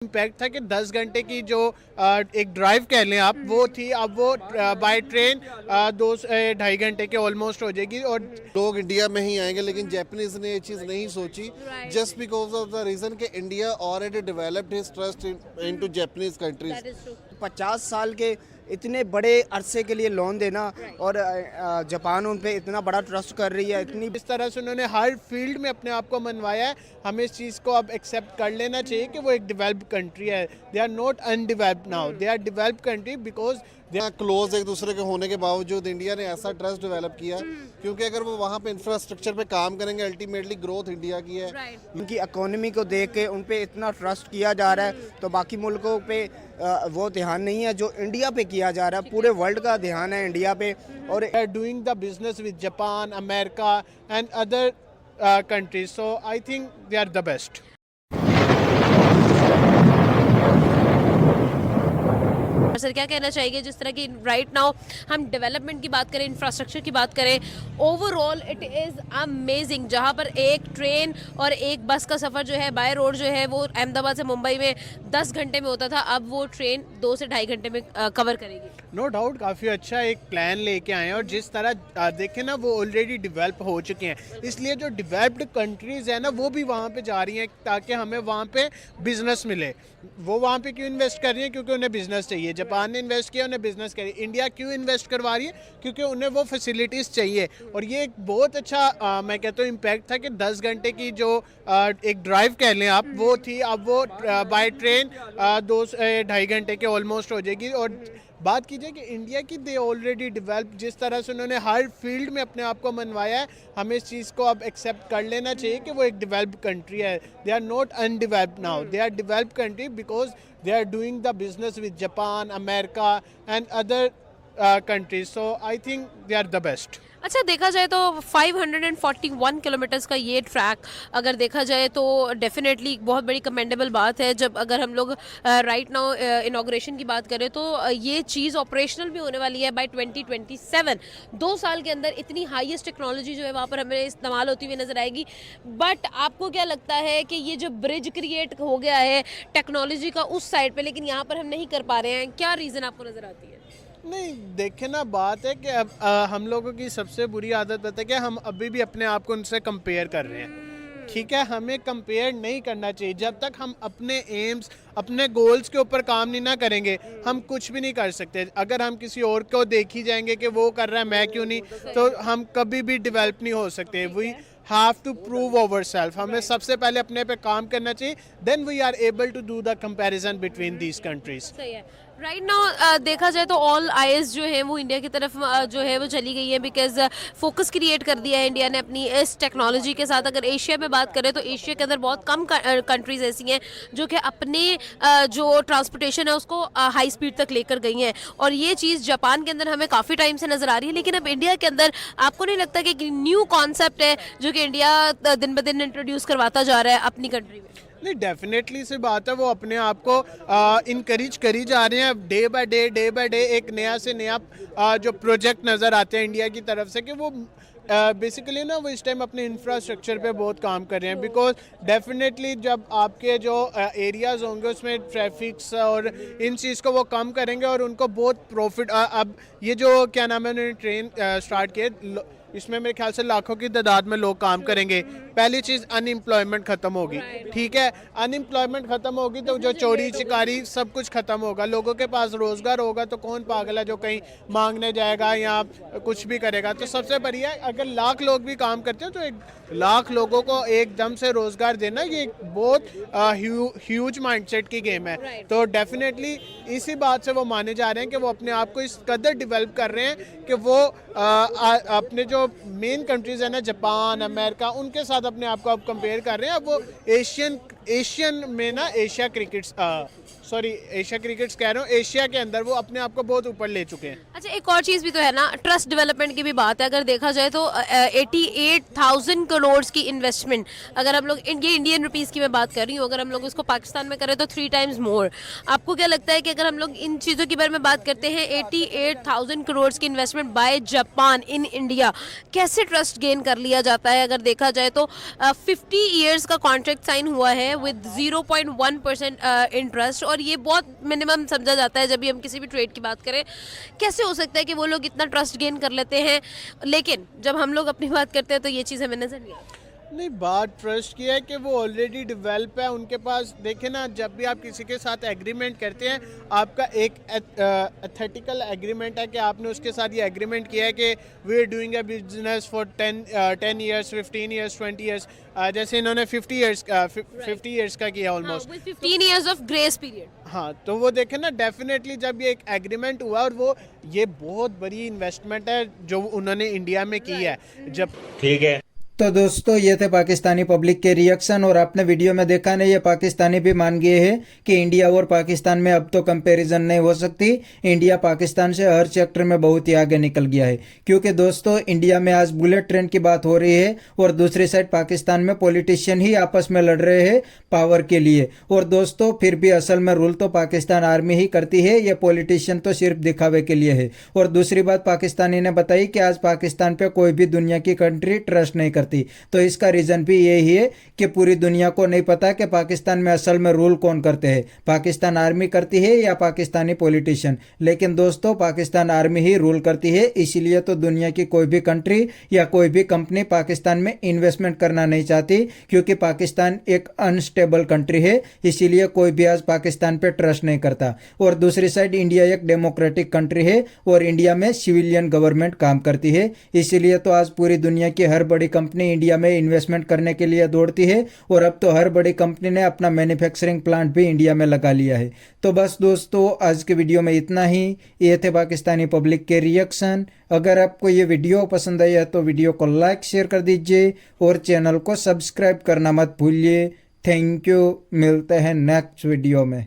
Impact था कि 10 घंटे की जो एक ड्राइव कह लें आप वो थी, अब वो बाय ट्रेन 2 से 2.5 घंटे के ऑलमोस्ट हो जाएगी। और लोग इंडिया में ही आएंगे, लेकिन जापानीज ने ये चीज़ नहीं सोची, just because of the reason कि India already developed his trust into Japanese countries. 50 साल के इतने बड़े अरसे के लिए लोन देना और जापान उन पे इतना बड़ा ट्रस्ट कर रही है, इतनी इस तरह से उन्होंने हर फील्ड में अपने आप को मनवाया है। हमें इस चीज़ को अब एक्सेप्ट कर लेना चाहिए कि वो एक डेवलप्ड कंट्री है। They are not undeveloped now, they are developed country because close एक दूसरे के होने के बावजूद इंडिया ने ऐसा ट्रस्ट डेवलप किया, क्योंकि अगर वो वहाँ पे इंफ्रास्ट्रक्चर पे काम करेंगे, अल्टीमेटली ग्रोथ इंडिया की है। उनकी इकोनॉमी को देख के उन पे इतना ट्रस्ट किया जा रहा है, तो बाकी मुल्कों पे वो ध्यान नहीं है जो इंडिया पे किया जा रहा है। पूरे वर्ल्ड का ध्यान है इंडिया पे। और are doing the business with Japan, America and other countries. So I think they are the best. Sir क्या कहना चाहिए जिस तरह की राइट नाउ हम डेवलपमेंट की बात करें, इंफ्रास्ट्रक्चर की बात करें, ओवरऑल इट इज़ अमेजिंग। जहां पर एक ट्रेन और एक बस का सफ़र जो है बाय रोड जो है वो अहमदाबाद से मुंबई में 10 घंटे में होता था, अब वो ट्रेन 2 से 2.5 घंटे में कवर करेगी। नो डाउट काफ़ी अच्छा एक प्लान लेके आए हैं। और जिस तरह देखें ना, वो ऑलरेडी डेवलप हो चुके हैं, इसलिए जो डेवलप्ड कंट्रीज़ है ना वो भी वहाँ पे जा रही हैं ताकि हमें वहाँ पे बिजनेस मिले। वो वहाँ पे क्यों इन्वेस्ट कर रही हैं? क्योंकि उन्हें बिजनेस चाहिए। जापान ने इन्वेस्ट किया, उन्हें बिजनेस करिए। इंडिया क्यों इन्वेस्ट करवा रही है? क्योंकि उन्हें वो फैसिलिटीज़ चाहिए। और ये एक बहुत अच्छा मैं कहता हूँ इम्पैक्ट था कि 10 घंटे की जो एक ड्राइव कह लें आप वो थी, अब वो बाय ट्रेन 2 से 2.5 घंटे के ऑलमोस्ट हो जाएगी। और बात कीजिए कि इंडिया की दे ऑलरेडी डेवलप, जिस तरह से उन्होंने हर फील्ड में अपने आप को मनवाया है, हमें इस चीज़ को अब एक्सेप्ट कर लेना चाहिए कि वो एक डेवलप्ड कंट्री है। They are not undeveloped now, they are developed country because they are doing the business with Japan, America and other countries. So I think they are the best. अच्छा, देखा जाए तो 541 किलोमीटर्स का ये track अगर देखा जाए तो डेफिनेटली बहुत बड़ी कमेंडेबल बात है। जब अगर हम लोग राइट नाउ इनॉग्रेशन की बात करें तो ये चीज़ ऑपरेशनल भी होने वाली है बाय 2027। 2 साल के अंदर इतनी हाईएस्ट टेक्नोलॉजी जो है वहाँ पर हमें इस्तेमाल होती हुई नजर आएगी। बट आपको क्या लगता है कि ये जो ब्रिज क्रिएट हो गया है टेक्नोलॉजी का उस साइड पर, लेकिन यहाँ पर हम नहीं कर पा रहे हैं, क्या रीज़न आपको नज़र आती है? नहीं, देखे ना, बात है कि अब हम लोगों की सबसे बुरी आदत है कि हम अभी भी अपने आप को उनसे कंपेयर कर रहे हैं। ठीक है, हमें कंपेयर नहीं करना चाहिए। जब तक हम अपने एम्स, अपने गोल्स के ऊपर काम नहीं ना करेंगे, हम कुछ भी नहीं कर सकते। अगर हम किसी और को देख ही जाएंगे कि वो कर रहा है मैं क्यों नहीं, तो हम कभी भी डेवलप नहीं हो सकते। We have to prove ourselves. हमें सबसे पहले अपने पे काम करना चाहिए, then we are able to do the comparison between these countries. सही है। राइट नाउ देखा जाए तो ऑल आईज जो है वो इंडिया की तरफ जो है वो चली गई है, बिकॉज फोकस क्रिएट कर दिया है इंडिया ने अपनी इस टेक्नोलॉजी के साथ। अगर एशिया में बात करें तो एशिया के अंदर बहुत कम कंट्रीज ऐसी हैं जो कि अपने जो ट्रांसपोर्टेशन है उसको हाई स्पीड तक लेकर गई हैं। और ये चीज़ जापान के अंदर हमें काफ़ी टाइम से नज़र आ रही है, लेकिन अब इंडिया के अंदर आपको नहीं लगता कि एक न्यू कॉन्सेप्ट है जो कि इंडिया दिन ब दिन इंट्रोड्यूस करवाता जा रहा है अपनी कंट्री में? नहीं, डेफिनेटली से बात है, वो अपने आप को इनकरेज करी जा रहे हैं। डे बाय डे एक नया से नया जो प्रोजेक्ट नज़र आते हैं इंडिया की तरफ से कि वो बेसिकली ना वो इस टाइम अपने इंफ्रास्ट्रक्चर पे बहुत काम कर रहे हैं। बिकॉज डेफिनेटली जब आपके जो एरियाज़ होंगे उसमें ट्रैफिक्स और इन चीज़ को वो कम करेंगे और उनको बहुत प्रॉफिट। अब ये जो क्या नाम है, उन्होंने ट्रेन स्टार्ट किए, इसमें मेरे ख्याल से लाखों की तादाद में लोग काम करेंगे। पहली चीज़ अनएम्प्लॉयमेंट ख़त्म होगी। ठीक है, अनएम्प्लॉयमेंट ख़त्म होगी तो जो चोरी चिकारी सब कुछ ख़त्म होगा। लोगों के पास रोज़गार होगा तो कौन पागल है जो कहीं मांगने जाएगा या कुछ भी करेगा। तो सबसे बढ़िया, अगर लाख लोग भी काम करते हैं तो 1 लाख लोगों को एकदम से रोज़गार देना, ये बहुत ह्यूज माइंडसेट की गेम है। तो डेफिनेटली इसी बात से वो माने जा रहे हैं कि वो अपने आप को इस कदर डेवलप कर रहे हैं कि वो अपने जो मेन कंट्रीज है ना, जापान, अमेरिका, उनके साथ अपने आप को अब कंपेयर कर रहे हैं। अब वो एशियन में ना एशिया क्रिकेट्स कह रहा हूँ, एशिया के अंदर वो अपने आप को बहुत ऊपर ले चुके हैं। अच्छा, एक और चीज़ भी तो है ना, ट्रस्ट डेवलपमेंट की भी बात है। अगर देखा जाए तो 88,000 करोड़ की इन्वेस्टमेंट, अगर हम लोग ये इंडियन रुपीज़ की मैं बात कर रही हूँ, अगर हम लोग इसको पाकिस्तान में करें तो 3 टाइम्स मोर। आपको क्या लगता है कि अगर हम लोग इन चीज़ों के बारे में बात करते हैं, 88,000 करोड़ की investment by Japan in India, कैसे ट्रस्ट गेन कर लिया जाता है? अगर देखा जाए तो 50 ईयर्स का कॉन्ट्रैक्ट साइन हुआ है विद 0.1% इंटरेस्ट, और ये बहुत मिनिमम समझा जाता है जब भी हम किसी भी ट्रेड की बात करें। कैसे हो सकता है कि वो लोग इतना ट्रस्ट गेन कर लेते हैं, लेकिन जब हम लोग अपनी बात करते हैं तो ये चीज़ हमें नजर नहीं आती। नहीं, बात ट्रस्ट की है कि वो ऑलरेडी डेवलप है उनके पास। देखे ना, जब भी आप किसी के साथ एग्रीमेंट करते हैं, आपका एक एथिकल एग्रीमेंट है कि आपने उसके साथ ये एग्रीमेंट किया है कि we are doing a business for 10 years, 15 years, 20 years. जैसे इन्होंने 50 ईयर्स का किया almost. 15 years of grace period. हाँ, तो वो देखे ना, डेफिनेटली जब ये एक एग्रीमेंट हुआ, और वो ये बहुत बड़ी इन्वेस्टमेंट है जो उन्होंने इंडिया में की है। जब ठीक है, तो दोस्तों ये थे पाकिस्तानी पब्लिक के रिएक्शन, और आपने वीडियो में देखा नहीं, ये पाकिस्तानी भी मान गए हैं कि इंडिया और पाकिस्तान में अब तो कंपैरिजन नहीं हो सकती। इंडिया पाकिस्तान से हर सेक्टर में बहुत ही आगे निकल गया है, क्योंकि दोस्तों इंडिया में आज बुलेट ट्रेन की बात हो रही है और दूसरी साइड पाकिस्तान में पॉलिटिशियन ही आपस में लड़ रहे हैं पावर के लिए। और दोस्तों फिर भी असल में रूल तो पाकिस्तान आर्मी ही करती है, ये पॉलिटिशियन तो सिर्फ दिखावे के लिए है। और दूसरी बात पाकिस्तानी ने बताई कि आज पाकिस्तान पे कोई भी दुनिया की कंट्री ट्रस्ट नहीं करती। तो इसका रीजन भी यही है कि पूरी दुनिया को नहीं पता कि पाकिस्तान में असल में रूल कौन करते हैं, पाकिस्तान आर्मी करती है या पाकिस्तानी पॉलिटिशियन। लेकिन दोस्तों पाकिस्तान आर्मी ही रूल करती है, इसीलिए तो दुनिया की कोई भी कंट्री या कोई भी कंपनी पाकिस्तान में इन्वेस्टमेंट करना नहीं चाहती, क्योंकि पाकिस्तान एक अनस्टेबल कंट्री है, इसीलिए कोई भी आज पाकिस्तान पे ट्रस्ट नहीं करता। और दूसरी साइड इंडिया एक डेमोक्रेटिक कंट्री है और इंडिया में सिविलियन गवर्नमेंट काम करती है, इसीलिए तो आज पूरी दुनिया की हर बड़ी कंपनी इंडिया में इन्वेस्टमेंट करने के लिए दौड़ती है। और अब तो हर बड़ी कंपनी ने अपना मैन्युफैक्चरिंग प्लांट भी इंडिया में लगा लिया है। तो बस दोस्तों आज के वीडियो में इतना ही। ये थे पाकिस्तानी पब्लिक के रिएक्शन। अगर आपको ये वीडियो पसंद आई है तो वीडियो को लाइक शेयर कर दीजिए और चैनल को सब्सक्राइब करना मत भूलिए। थैंक यू, मिलते हैं नेक्स्ट वीडियो में।